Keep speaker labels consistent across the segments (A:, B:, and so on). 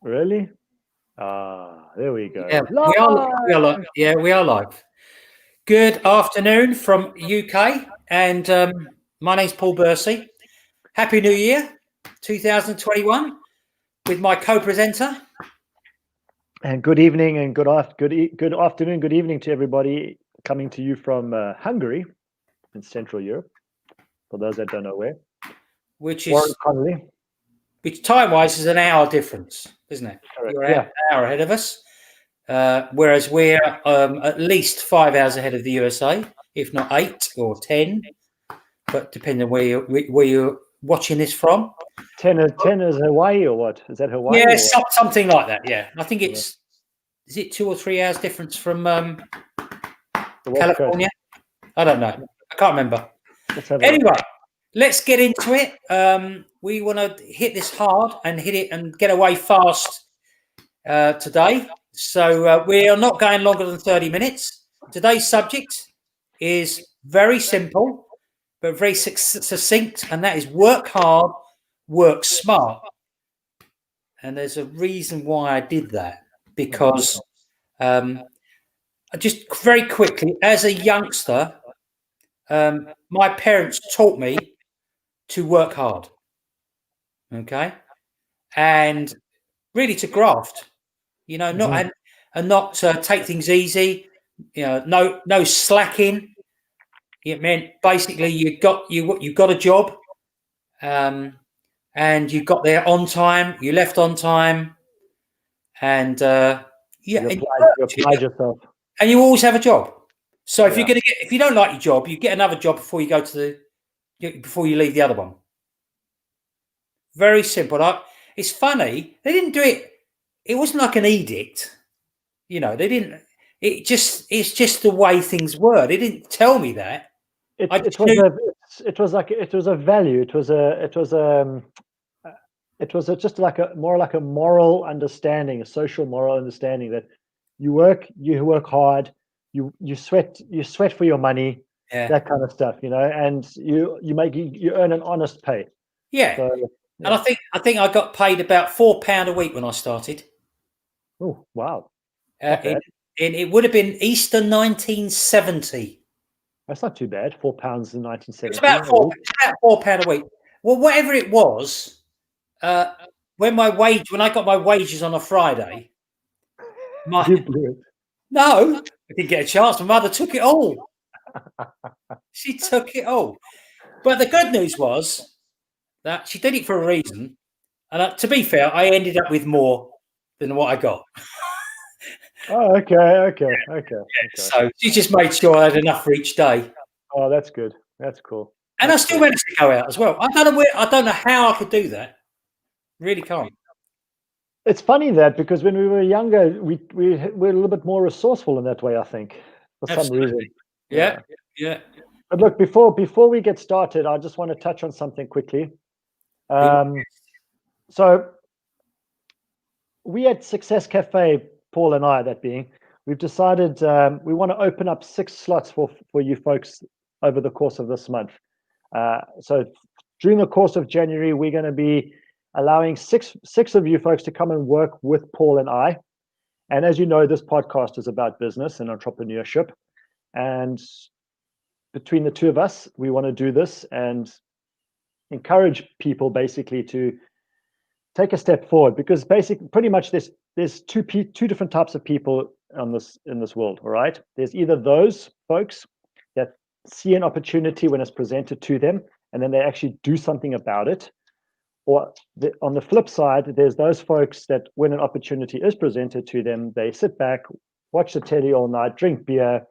A: Really? Ah, there we go.
B: Yeah, we are live. Yeah, we are live. Good afternoon from UK, and my name's Paul Bursey. Happy New Year, 2021, with my co-presenter.
A: And good evening and good afternoon, good evening to everybody coming to you from Hungary in Central Europe. For those that don't know where,
B: Which
A: Warren
B: is,
A: Connolly.
B: which time-wise is an hour difference, isn't it?
A: Correct.
B: You're
A: Yeah.
B: an hour ahead of us, whereas we're at least 5 hours ahead of the USA, if not 8 or 10, but depending on where you're watching this from.
A: 10 is Hawaii or what? Is that Hawaii?
B: Yeah,
A: or what?
B: something like that. Yeah, I think it's. Is it 2 or 3 hours difference from
A: The West
B: California? I don't know. I can't remember.
A: Let's have a
B: Anyway,
A: look.
B: let's get into it. We want to hit this hard and hit it and get away fast today. So we are not going longer than 30 minutes. Today's subject is very simple, but very succinct, and that is work hard, work smart. And there's a reason why I did that, because just very quickly, as a youngster, my parents taught me to work hard, okay, and really to graft, not and not take things easy, no slacking. It meant basically you got a job, and you got there on time, you left on time, and
A: You applied yourself.
B: and you always have a job. So if you don't like your job, you get another job before you before you leave the other one. Very simple. It's funny, they didn't do it. It wasn't like an edict, They didn't. It's just the way things were. They didn't tell me that.
A: It was a value. It was just like more like a moral understanding, a social moral understanding that you work hard, you sweat for your money, that kind of stuff, and you earn an honest pay.
B: Yeah. So, and I think I got paid about £4 a week when I started.
A: Oh wow!
B: It would have been Easter 1970.
A: That's not too bad. £4 in 1970.
B: It's about £4 a week. Well, whatever it was, when I got my wages on a Friday,
A: you blew it.
B: No, I didn't get a chance. My mother took it all. She took it all. But the good news was that she did it for a reason. And to be fair, I ended up with more than what I got.
A: Oh, okay.
B: So she just made sure I had enough for each day.
A: Oh, that's good. That's cool.
B: And I still managed to go out as well. I don't know how I could do that. Really can't.
A: It's funny that because when we were younger, we were a little bit more resourceful in that way, I think, for some reason.
B: Yeah.
A: But look, before we get started, I just want to touch on something quickly. So we at Success Cafe, Paul and I, that being, we've decided we want to open up 6 slots for you folks over the course of this month. So during the course of January, we're going to be allowing six of you folks to come and work with Paul and I. And as you know, this podcast is about business and entrepreneurship. And between the two of us, we want to do this and encourage people basically to take a step forward, because pretty much there's two different types of people in this world. All right. There's either those folks that see an opportunity when it's presented to them, and then they actually do something about it. Or on the flip side, there's those folks that when an opportunity is presented to them, they sit back, watch the telly all night, drink beer,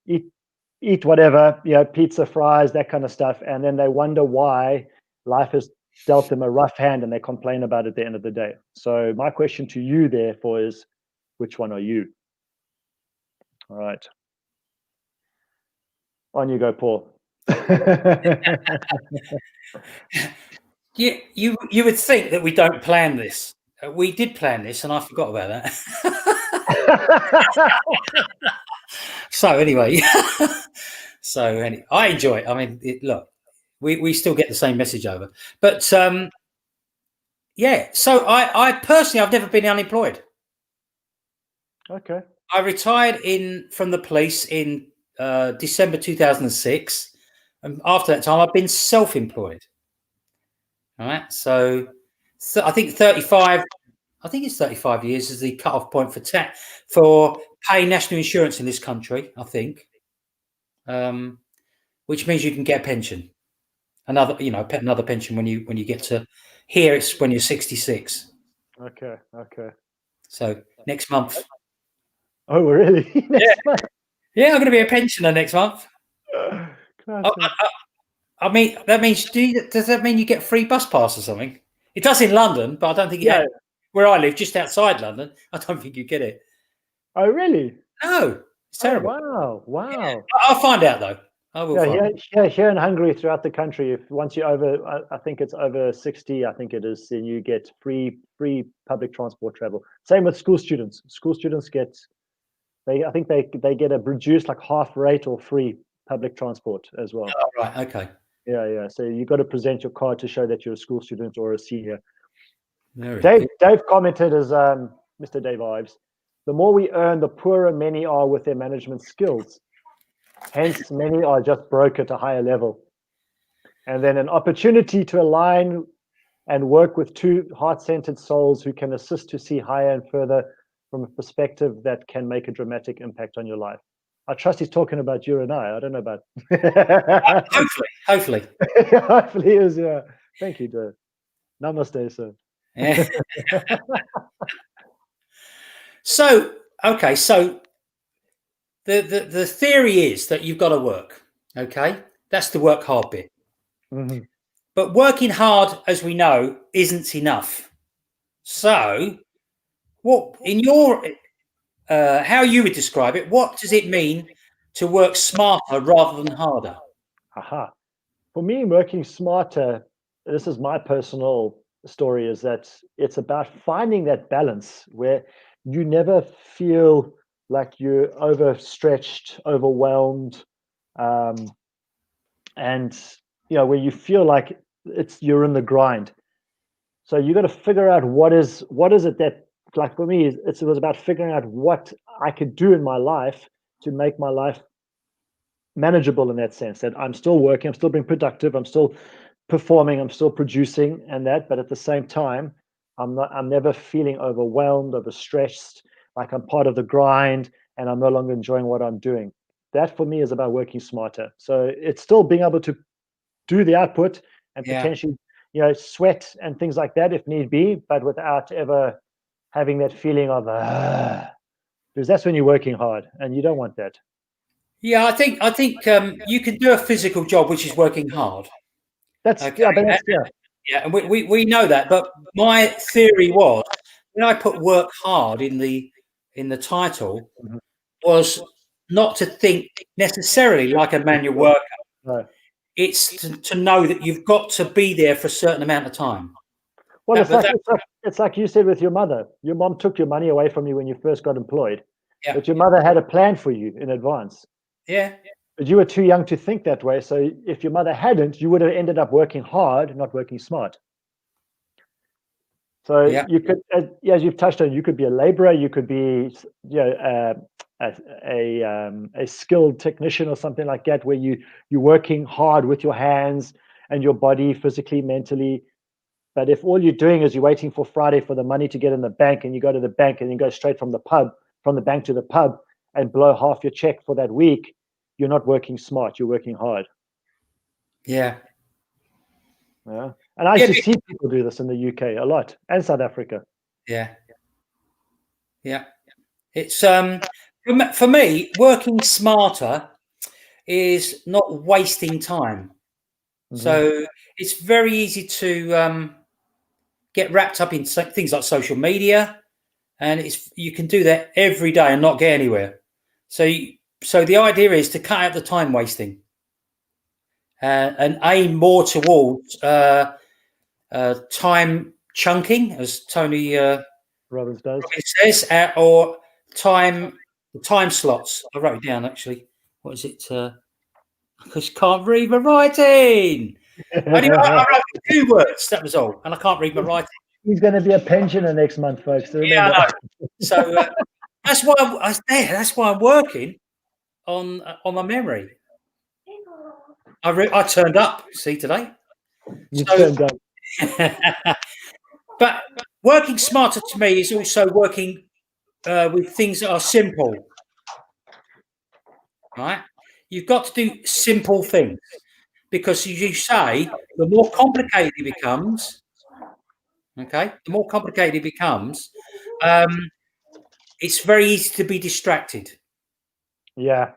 A: eat whatever, pizza, fries, that kind of stuff. And then they wonder why life has dealt them a rough hand and they complain about it at the end of the day. So my question to you, therefore, is which one are you? All right. On you go, Paul.
B: You would think that we don't plan this. We did plan this, and I forgot about that. So anyway, I enjoy it. I mean, look, we still get the same message over, but Yeah. So I personally, I've never been unemployed.
A: Okay.
B: I retired from the police in December 2006, and after that time, I've been self-employed. All right. So I think 35. I think it's 35 years is the cut-off point for paying national insurance in this country. I think, which means you can get a pension, another pension when you get to here. It's when you're 66.
A: Okay. Okay.
B: So next month.
A: Oh, really?
B: Yeah.
A: Next month.
B: Yeah, I'm going to be a pensioner next month.
A: Classic.
B: I mean, that means does that mean you get a free bus pass or something? It does in London, but I don't think
A: Yeah.
B: where I live, just outside London. I don't think you get it.
A: Oh, really?
B: No, it's
A: Oh,
B: terrible.
A: wow. Wow.
B: I'll find out though. I will find out.
A: Here in Hungary, throughout the country, if once you're over, I think it's over 60, I think it is, then you get free public transport travel. Same with school students. School students get, I think they get a reduced like half rate or free public transport as well.
B: Oh, right. Okay.
A: Yeah. So you got to present your card to show that you're a school student or a senior.
B: Very
A: Dave
B: good.
A: commented as Mr. Dave Ives, the more we earn, the poorer many are with their management skills. Hence, many are just broke at a higher level. And then an opportunity to align and work with two heart-centered souls who can assist to see higher and further from a perspective that can make a dramatic impact on your life. I trust he's talking about you and I don't know about.
B: Hopefully.
A: Hopefully he is, yeah. Thank you, Dave. Namaste, sir.
B: Yeah. So the theory is that you've got to work. Okay, that's the work hard bit.
A: Mm-hmm.
B: But working hard, as we know, isn't enough. So, what in your how you would describe it? What does it mean to work smarter rather than harder?
A: Aha. For me, working smarter, this is my personal story, is that it's about finding that balance where you never feel like you're overstretched, overwhelmed, and where you feel like you're in the grind. So you got to figure out what is it that, like for me, it was about figuring out what I could do in my life to make my life manageable in that sense, that I'm still working, I'm still being productive, I'm still performing, I'm still producing and that, but at the same time, I'm never feeling overwhelmed, overstressed, like I'm part of the grind and I'm no longer enjoying what I'm doing. That for me is about working smarter. So it's still being able to do the output and potentially, sweat and things like that if need be, but without ever having that feeling of, because that's when you're working hard and you don't want that.
B: Yeah, I think you can do a physical job which is working hard.
A: That's
B: okay. Yeah, and we know that. But my theory was when I put work hard in the title was not to think necessarily like a manual worker.
A: No.
B: It's to know that you've got to be there for a certain amount of time.
A: Well, it's like you said with your mother. Your mom took your money away from you when you first got employed, but your mother had a plan for you in advance.
B: Yeah.
A: But you were too young to think that way. So if your mother hadn't, you would have ended up working hard, not working smart. So you could, as you've touched on, you could be a laborer, you could be, a skilled technician or something like that, where you're working hard with your hands and your body, physically, mentally. But if all you're doing is you're waiting for Friday for the money to get in the bank, and you go to the bank and you go straight from the bank to the pub and blow half your check for that week, you're not working smart, you're working hard.
B: Yeah.
A: And I used to see people do this in the UK a lot, and South Africa.
B: Yeah. It's for me, working smarter is not wasting time. Mm-hmm. So it's very easy to get wrapped up in things like social media, and you can do that every day and not get anywhere. So the idea is to cut out the time wasting and aim more towards time chunking, as Tony
A: Robbins
B: says, or time slots. I wrote it down actually. What is it? I just can't read my writing. I wrote 2 words. That was all, and I can't read my writing.
A: He's going to be a pensioner next month, folks. So
B: Yeah,
A: remember.
B: I know. So that's why that's why I'm working on my memory. I turned up, see, today.
A: You
B: So,
A: turned up.
B: but working smarter to me is also working with things that are simple. Right? You've got to do simple things because, as you say, the more complicated it becomes, okay, the more complicated it becomes, it's very easy to be distracted.
A: Yeah.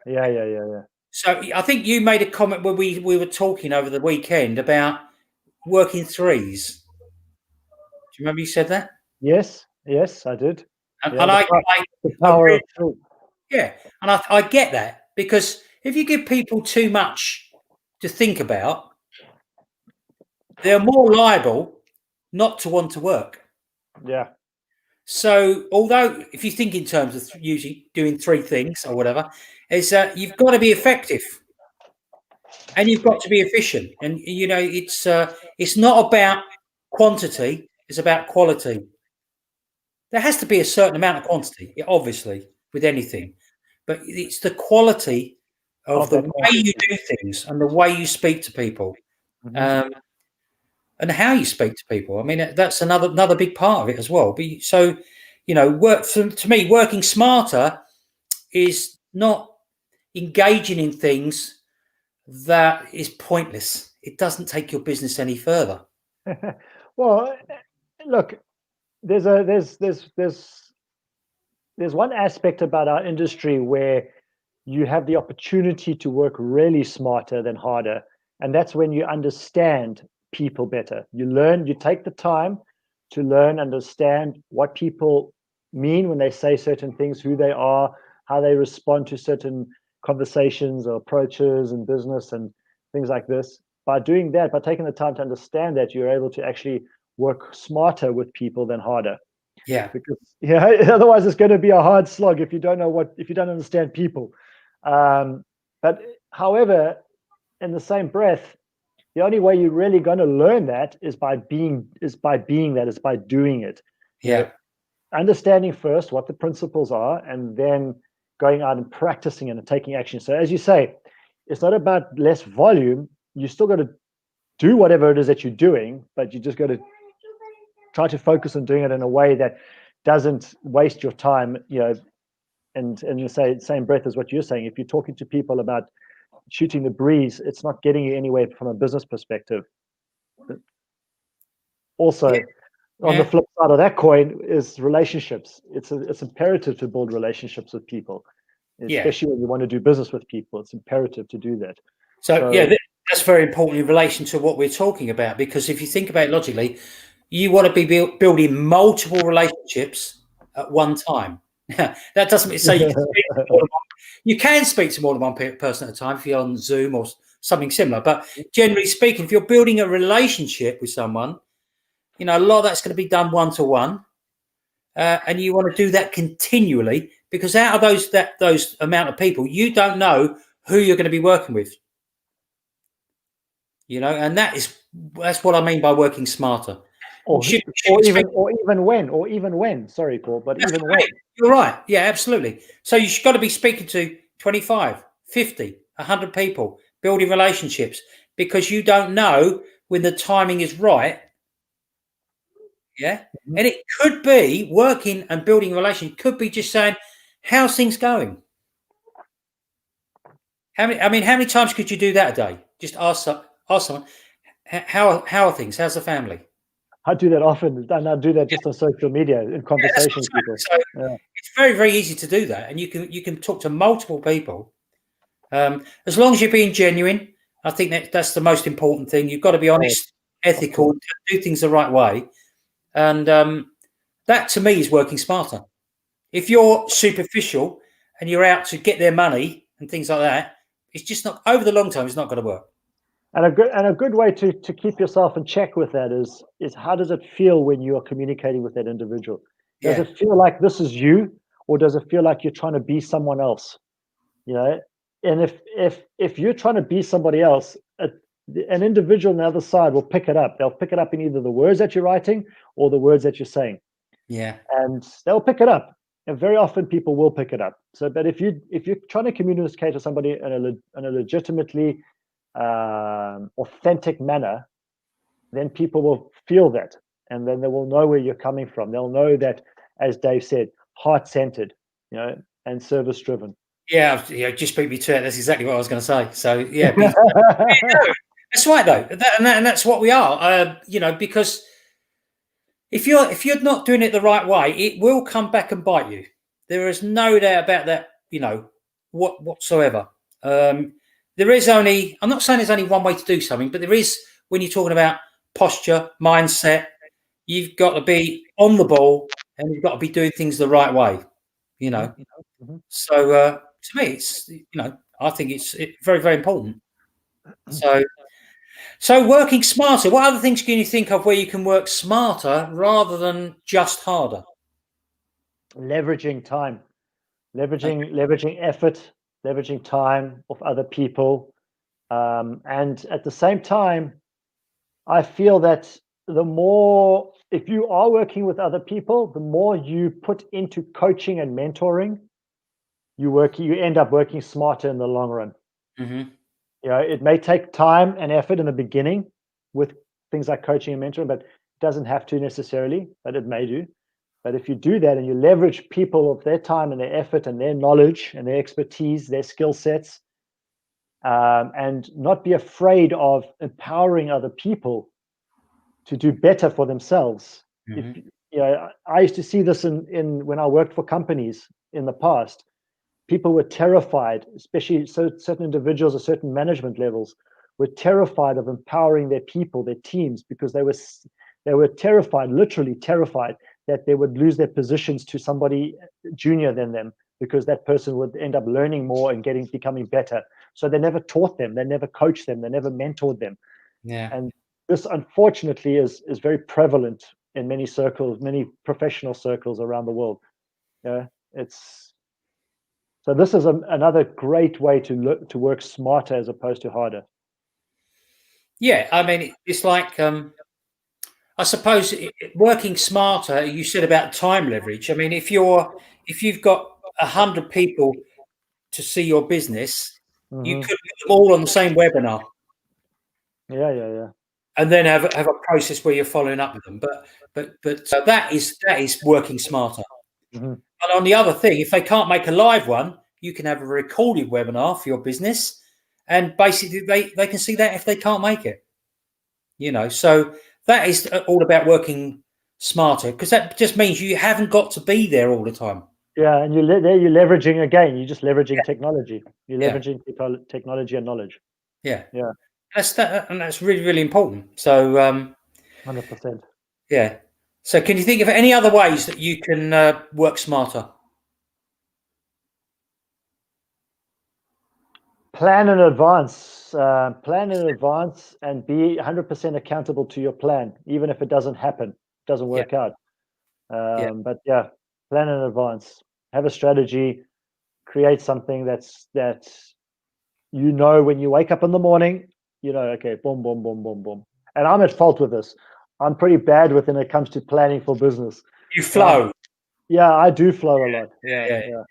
B: So I think you made a comment when we were talking over the weekend about working threes. Do you remember you said that?
A: Yes, I did.
B: And,
A: Yeah,
B: and
A: the power of
B: really, yeah, and I get that because if you give people too much to think about, they're more liable not to want to work.
A: yeah.
B: So, although if you think in terms of doing three things or whatever, is that you've got to be effective and you've got to be efficient, and it's not about quantity; it's about quality. There has to be a certain amount of quantity, obviously, with anything, but it's the quality of
A: Of
B: the
A: that
B: way you do things and the way you speak to people.
A: Mhm.
B: And how you speak to people. I mean, that's another big part of it as well. But so, to me, working smarter is not engaging in things that is pointless. It doesn't take your business any further.
A: Well, look, there's one aspect about our industry where you have the opportunity to work really smarter than harder, and that's when you understand people better. You take the time to learn, understand what people mean when they say certain things, who they are, how they respond to certain conversations or approaches in business and things like this. By doing that, by taking the time to understand that, you're able to actually work smarter with people than harder.
B: Yeah.
A: Because otherwise it's going to be a hard slog if you don't understand people. But however, in the same breath, the only way you're really going to learn that is by doing it.
B: Yeah.
A: Understanding first what the principles are, and then going out and practicing and taking action. So as you say, it's not about less volume. You still got to do whatever it is that you're doing, but you just got to try to focus on doing it in a way that doesn't waste your time, and in the same breath as what you're saying. If you're talking to people about shooting the breeze, it's not getting you anywhere from a business perspective. Also, on the flip side of that coin is relationships. It's imperative to build relationships with people, especially when you want to do business with people. It's imperative to do that.
B: So that's very important in relation to what we're talking about, because if you think about it logically, you want to be building multiple relationships at one time. That doesn't say you can speak to more than one person at a time if you're on Zoom or something similar. But generally speaking, if you're building a relationship with someone, a lot of that's going to be done one-to-one, and you want to do that continually, because out of those amount of people, you don't know who you're going to be working with. And that's what I mean by working smarter.
A: Or even when. Sorry, Paul, but even when.
B: You're right. Yeah, absolutely. So you've got to be speaking to 25, 50, 100 people, building relationships, because you don't know when the timing is right. Yeah. Mm-hmm. And it could be working and building a relationship, could be just saying, how's things going? How many times could you do that a day? Just ask someone, how are things? How's the family?
A: I do that often, and I do that just on social media in conversations with people.
B: So it's very, very easy to do that, and you can talk to multiple people. As long as you're being genuine, I think that's the most important thing. You've got to be honest, ethical, do things the right way, and that to me is working smarter. If you're superficial and you're out to get their money and things like that, it's just not, over the long term, it's not going to work.
A: And a good way to keep yourself in check with that is how does it feel when you are communicating with that individual? Does it feel like this is you, or does it feel like you're trying to be someone else? And if you're trying to be somebody else, an individual on the other side will pick it up. They'll pick it up in either the words that you're writing or the words that you're saying.
B: Yeah.
A: And they'll pick it up. And very often people will pick it up. So, but if you're trying to communicate to somebody in a legitimately authentic manner, then people will feel that, and then they will know where you're coming from. They'll know that, as Dave said, heart-centered, and service-driven.
B: Yeah, just beat me to it. That's exactly what I was going to say. So yeah, that's right though, and that's what we are. Because if you're not doing it the right way, it will come back and bite you. There is no doubt about that. Whatsoever. There is only. I'm not saying there's only one way to do something, but there is when you're talking about posture, mindset. You've got to be on the ball, and you've got to be doing things the right way.
A: Mm-hmm.
B: So to me, it's I think it's very, very important. So working smarter. What other things can you think of where you can work smarter rather than just harder?
A: Leveraging time, leveraging effort, leveraging time of other people, and at the same time, I feel that the more, if you are working with other people, the more you put into coaching and mentoring, you end up working smarter in the long run.
B: Mm-hmm.
A: It may take time and effort in the beginning with things like coaching and mentoring, but it doesn't have to necessarily, but it may do. But if you do that and you leverage people of their time and their effort and their knowledge and their expertise, their skill sets, and not be afraid of empowering other people to do better for themselves.
B: Mm-hmm.
A: I used to see this in when I worked for companies in the past. People were terrified, especially certain individuals at certain management levels were terrified of empowering their people, their teams, because they were terrified, literally terrified, that they would lose their positions to somebody junior than them, because that person would end up learning more and becoming better. So they never taught them, they never coached them, they never mentored them.
B: Yeah.
A: And this, unfortunately, is very prevalent in many circles, many professional circles around the world. So this is another great way to work smarter as opposed to harder.
B: Yeah, I mean, it's like I suppose working smarter. You said about time leverage. I mean, if you've got 100 people to see your business, you could put them all on the same webinar.
A: Yeah.
B: And then have a process where you're following up with them. But that is working smarter.
A: Mm-hmm.
B: And on the other thing, if they can't make a live one, you can have a recorded webinar for your business, and basically they can see that if they can't make it. So that is all about working smarter, because that just means you haven't got to be there all the time.
A: Yeah, and you're leveraging again. You're just leveraging technology. You're leveraging technology and knowledge.
B: Yeah.
A: And
B: that's really, really important. So
A: 100%.
B: Yeah. So can you think of any other ways that you can work smarter?
A: Plan in advance. And be 100% accountable to your plan, even if it doesn't happen, doesn't work out. But plan in advance. Have a strategy. Create something that when you wake up in the morning, okay, boom, boom, boom, boom, boom. And I'm at fault with this. I'm pretty bad when it comes to planning for business.
B: You flow.
A: Yeah, I do flow a lot. Yeah.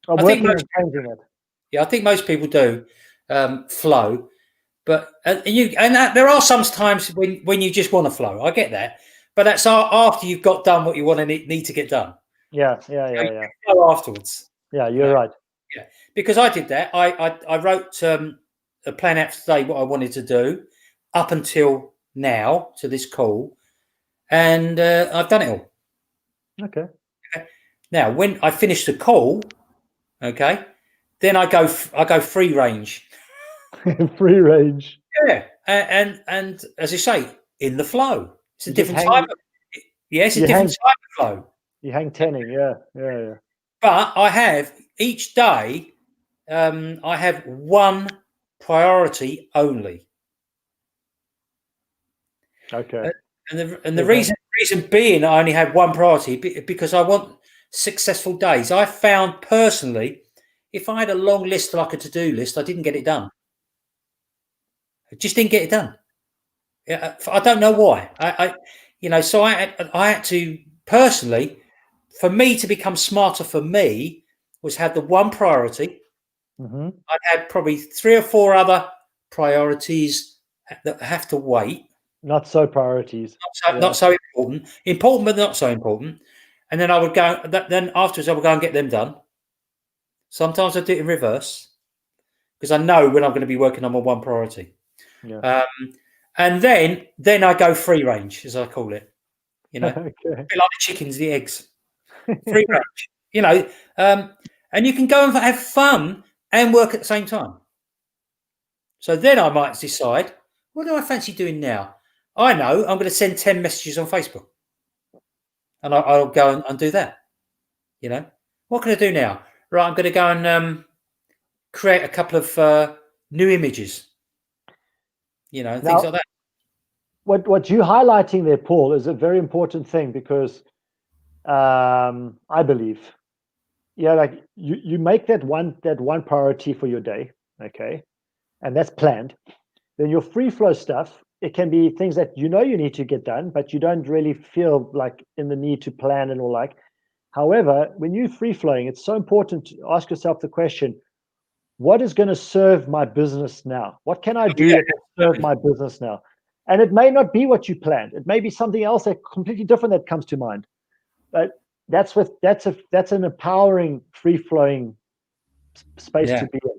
A: I'm working on changing it.
B: Yeah, I think most people do flow, but there are some times when you just want to flow. I get that, but that's after you've got done what you want to need to get done.
A: Yeah.
B: Flow afterwards.
A: Yeah, you're right.
B: Yeah, because I did that. I wrote a plan out today what I wanted to do up until now to this call, and I've done it all.
A: Okay.
B: Now, when I finish the call, okay, then I go free range.
A: Free range.
B: Yeah, and as I say, in the flow. It's a different type of. Yes, it's a different type of flow.
A: You hang tenning, yeah.
B: But I have each day, I have one priority only.
A: Okay.
B: And the reason being I only have one priority because I want successful days. I found personally, if I had a long list like a to-do list, I didn't get it done. I just didn't get it done. I don't know why. So I had to personally, for me to become smarter. For me, was had the one priority.
A: Mm-hmm.
B: I had probably 3 or 4 other priorities that have to wait.
A: Not so priorities.
B: Not so important. Important, but not so important. And then I would go. Then afterwards, I would go and get them done. Sometimes I do it in reverse because I know when I'm going to be working on my one priority.
A: Yeah.
B: And then I go free range, as I call it. Okay. A bit like the chickens, the eggs. Free range. And you can go and have fun and work at the same time. So then I might decide, what do I fancy doing now? I know I'm going to send 10 messages on Facebook. And I'll go and do that. What can I do now? Right, I'm going to go and create a couple of new images. Things like that.
A: What you're highlighting there, Paul, is a very important thing because I believe, like you make that one priority for your day, okay, and that's planned. Then your free flow stuff, it can be things that you need to get done, but you don't really feel like in the need to plan and all like. However, when you're free flowing, it's so important to ask yourself the question, what is going to serve my business now? What can I do that will serve my business now? And it may not be what you planned. It may be something else that completely different that comes to mind. But that's an empowering, free flowing space to be in.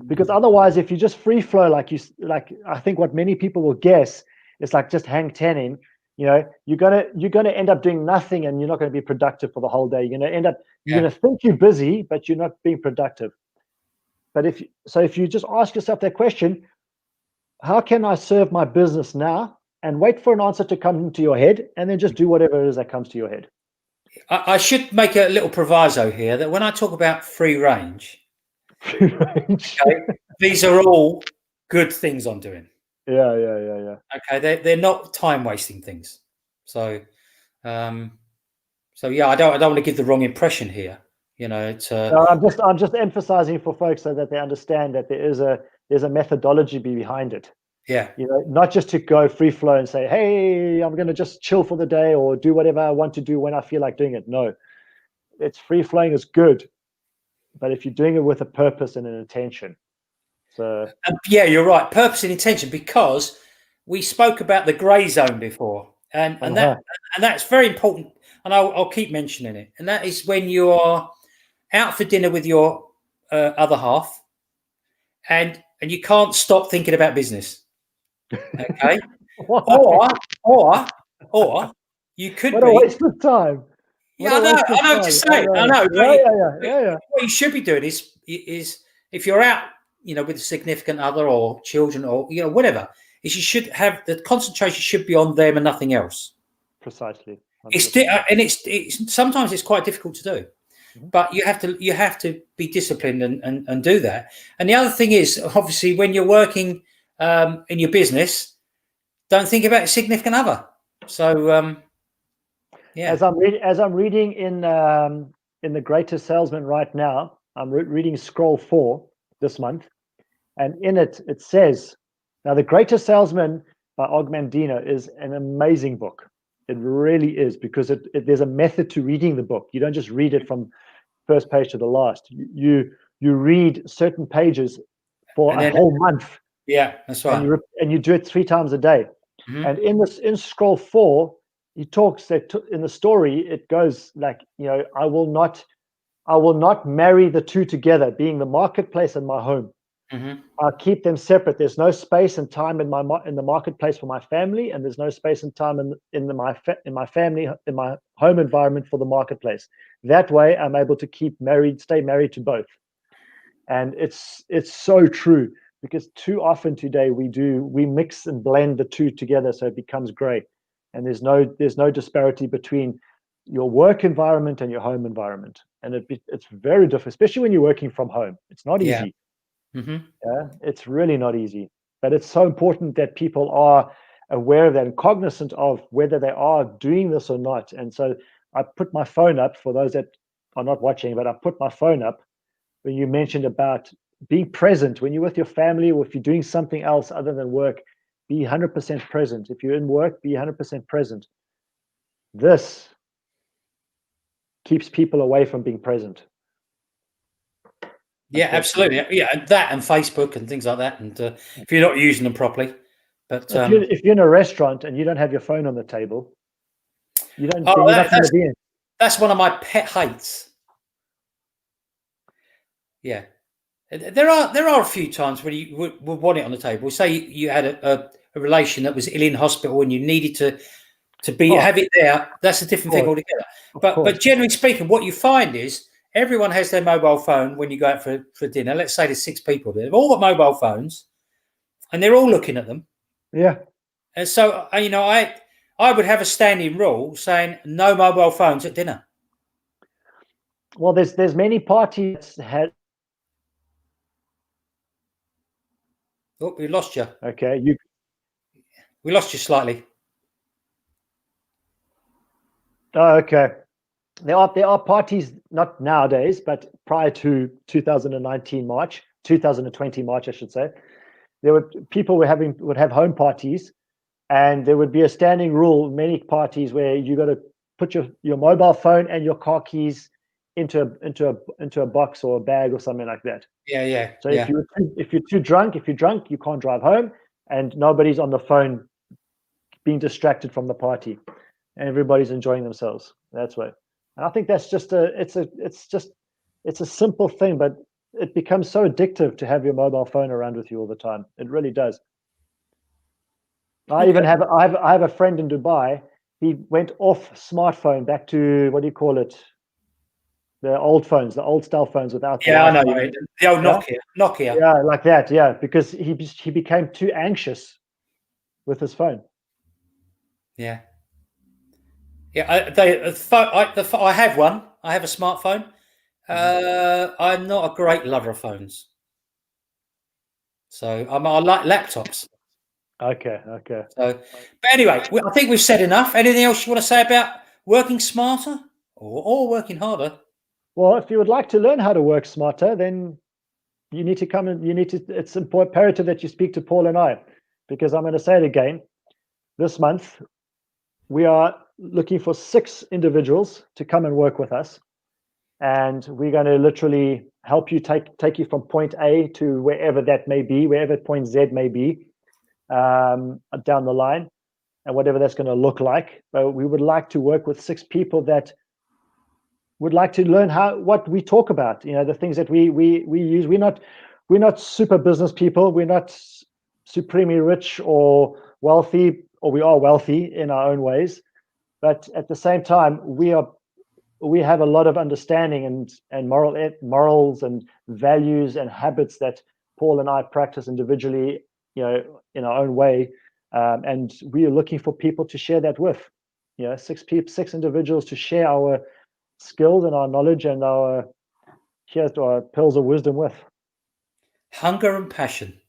A: Because otherwise, if you just free flow like I think what many people will guess is like just hang tenning. You're gonna end up doing nothing, and you're not going to be productive for the whole day. You're gonna think you're busy, but you're not being productive. But if you just ask yourself that question, how can I serve my business now? And wait for an answer to come into your head, and then just do whatever it is that comes to your head.
B: I should make a little proviso here that when I talk about free range, these are all good things I'm doing.
A: Yeah.
B: Okay, they're not time wasting things. So I don't want to give the wrong impression here. It's.
A: No, I'm just emphasizing for folks so that they understand that there's a methodology behind it.
B: Yeah.
A: Not just to go free flow and say, hey, I'm going to just chill for the day or do whatever I want to do when I feel like doing it. No, it's free flowing is good, but if you're doing it with a purpose and an intention. So
B: yeah, you're right. Purpose and intention, because we spoke about the gray zone before, and that's very important. And I'll keep mentioning it. And that is when you are out for dinner with your other half, and you can't stop thinking about business. Okay. or you could
A: what a waste of time.
B: I know. Just say, I know.
A: Yeah.
B: What you should be doing is if you're out, with a significant other or children or whatever, is you should have the concentration should be on them and nothing else.
A: Precisely.
B: 100%. It's sometimes it's quite difficult to do, but you have to be disciplined and do that. And the other thing is, obviously, when you're working in your business, don't think about a significant other. So
A: as I'm reading in The Greatest Salesman right now, I'm reading Scroll 4 this month, and in it says, now The Greatest Salesman by Og Mandino is an amazing book. It really is, because there's a method to reading the book. You don't just read it from first page to the last. You read certain pages for a whole month.
B: Yeah, that's right.
A: And you do it 3 times a day. Mm-hmm. And in Scroll 4, he talks that in the story, it goes like, I will not marry the two together, being the marketplace and my home. Mm-hmm. I'll keep them separate. There's no space and time in the marketplace for my family, and there's no space and time in my family, in my home environment for the marketplace. That way, I'm able to stay married to both. And it's so true, because too often today we mix and blend the two together, so it becomes gray, and there's no disparity between your work environment and your home environment, and it's very different, especially when you're working from home. It's not easy. Mm-hmm. Yeah, it's really not easy, but it's so important that people are aware of that and cognizant of whether they are doing this or not. And so I put my phone up for those that are not watching, but I put my phone up when you mentioned about being present when you're with your family, or if you're doing something else other than work, be 100% present. If you're in work, be 100% present. This keeps people away from being present.
B: Yeah, absolutely. Yeah, and that and Facebook and things like that. And if you're not using them properly, but
A: if you're in a restaurant and you don't have your phone on the table, you don't.
B: oh,
A: You're not going to be in.
B: That's one of my pet hates. Yeah, there are a few times when you would want it on the table. Say you had a relation that was ill in hospital and you needed to have it there. That's a different thing altogether. But generally speaking, what you find is everyone has their mobile phone when you go out for dinner. Let's say there's 6 people there. They've all got mobile phones, and they're all looking at them.
A: Yeah.
B: And so I would have a standing rule saying no mobile phones at dinner.
A: Well, there's many parties that had.
B: Oh, we lost you.
A: Okay,
B: we lost you slightly.
A: Oh, okay. There are parties, not nowadays, but prior to 2019 March, 2020 March, I should say. People would have home parties, and there would be a standing rule in many parties where you got to put your mobile phone and your car keys into a box or a bag or something like that.
B: Yeah.
A: So if you're drunk, you can't drive home, and nobody's on the phone being distracted from the party, and everybody's enjoying themselves. That's why. And I think that's just it's a simple thing, but it becomes so addictive to have your mobile phone around with you all the time. It really does. I have a friend in Dubai. He went off smartphone back to, what do you call it? The old phones, the old style phones without.
B: Yeah, I know. The old Nokia.
A: Yeah, like that. Yeah, because he became too anxious with his phone.
B: Yeah. Yeah, I have one. I have a smartphone. I'm not a great lover of phones, so I like laptops.
A: Okay.
B: So, but anyway, I think we've said enough. Anything else you want to say about working smarter or working harder?
A: Well, if you would like to learn how to work smarter, then you need to come and it's imperative that you speak to Paul and I, because I'm going to say it again. This month, we are looking for 6 individuals to come and work with us. And we're going to literally help you take you from point A to wherever that may be, wherever point Z may be, down the line, and whatever that's going to look like. But we would like to work with 6 people that would like to learn what we talk about, the things that we use. We're not super business people. We're not supremely rich or wealthy, or we are wealthy in our own ways. But at the same time, we have a lot of understanding and morals and values and habits that Paul and I practice individually, in our own way. And we are looking for people to share that with, 6 individuals to share our skills and our knowledge and our pearls of wisdom with.
B: Hunger and passion.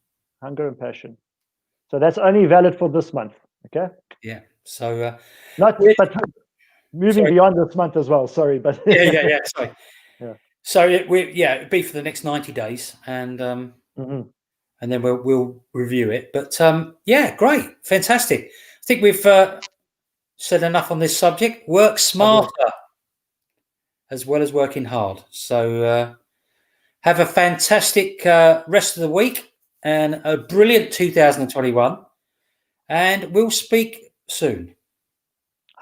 A: So that's only valid for this month. Okay.
B: Yeah. So
A: but moving beyond this month as well. Sorry, but
B: yeah. Sorry.
A: Yeah.
B: So it'd be for the next 90 days, and and then we'll review it. But yeah, great, fantastic. I think we've said enough on this subject. Work smarter as well as working hard. So have a fantastic rest of the week and a brilliant 2021. And we'll speak soon.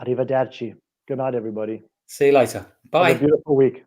A: Arrivederci. Good night, everybody.
B: See you later. Bye.
A: Have a beautiful week.